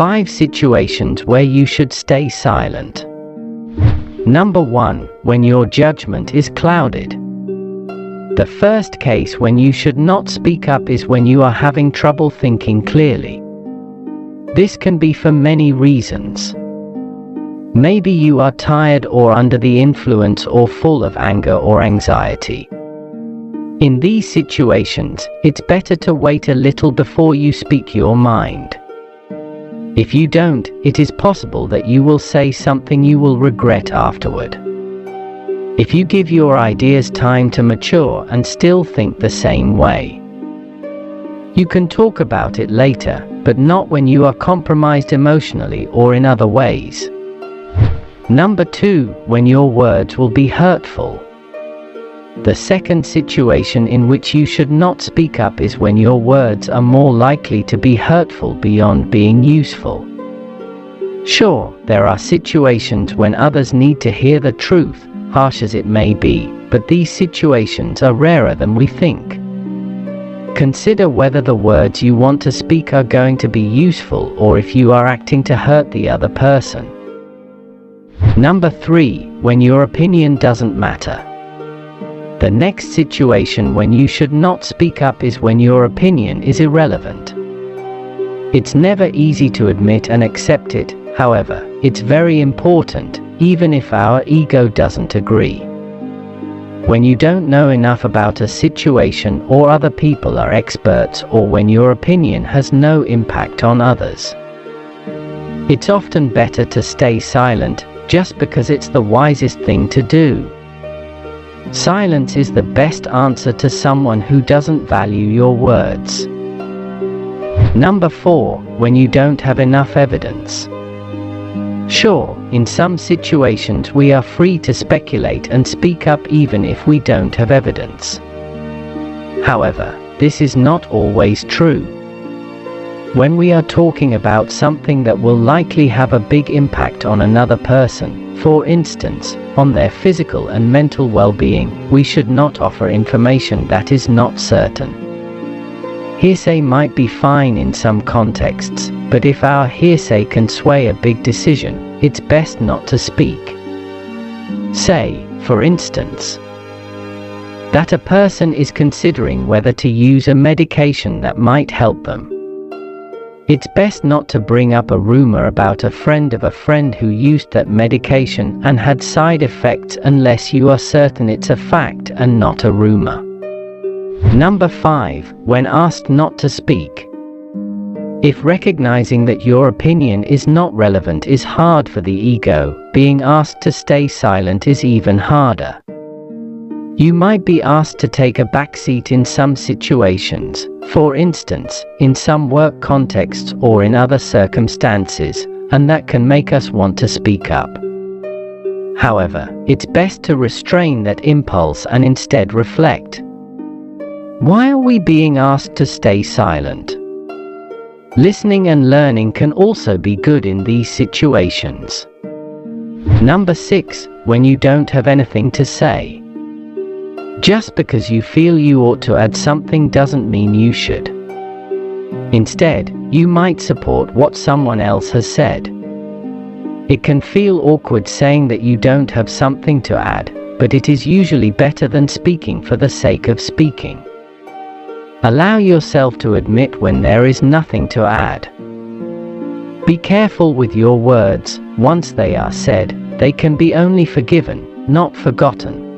5 situations where you should stay silent. Number 1. When your judgment is clouded. The first case when you should not speak up is when you are having trouble thinking clearly. This can be for many reasons. Maybe you are tired or under the influence or full of anger or anxiety. In these situations, it's better to wait a little before you speak your mind. If you don't, it is possible that you will say something you will regret afterward. If you give your ideas time to mature and still think the same way, you can talk about it later, but not when you are compromised emotionally or in other ways. Number 2. When your words will be hurtful. The second situation in which you should not speak up is when your words are more likely to be hurtful beyond being useful. Sure, there are situations when others need to hear the truth, harsh as it may be, but these situations are rarer than we think. Consider whether the words you want to speak are going to be useful or if you are acting to hurt the other person. Number 3. When your opinion doesn't matter. The next situation when you should not speak up is when your opinion is irrelevant. It's never easy to admit and accept it, however, it's very important, even if our ego doesn't agree. When you don't know enough about a situation or other people are experts, or when your opinion has no impact on others, it's often better to stay silent, just because it's the wisest thing to do. Silence is the best answer to someone who doesn't value your words. Number 4. When you don't have enough evidence. Sure, in some situations we are free to speculate and speak up even if we don't have evidence. However, this is not always true. When we are talking about something that will likely have a big impact on another person, for instance, on their physical and mental well-being, we should not offer information that is not certain. Hearsay might be fine in some contexts, but if our hearsay can sway a big decision, it's best not to speak. Say, for instance, that a person is considering whether to use a medication that might help them. It's best not to bring up a rumor about a friend of a friend who used that medication and had side effects unless you are certain it's a fact and not a rumor. Number 5. When asked not to speak. If recognizing that your opinion is not relevant is hard for the ego, being asked to stay silent is even harder. You might be asked to take a backseat in some situations, for instance, in some work contexts or in other circumstances, and that can make us want to speak up. However, it's best to restrain that impulse and instead reflect. Why are we being asked to stay silent? Listening and learning can also be good in these situations. Number 6. When you don't have anything to say. Just because you feel you ought to add something doesn't mean you should. Instead, you might support what someone else has said. It can feel awkward saying that you don't have something to add, but it is usually better than speaking for the sake of speaking. Allow yourself to admit when there is nothing to add. Be careful with your words. Once they are said, they can be only forgiven, not forgotten.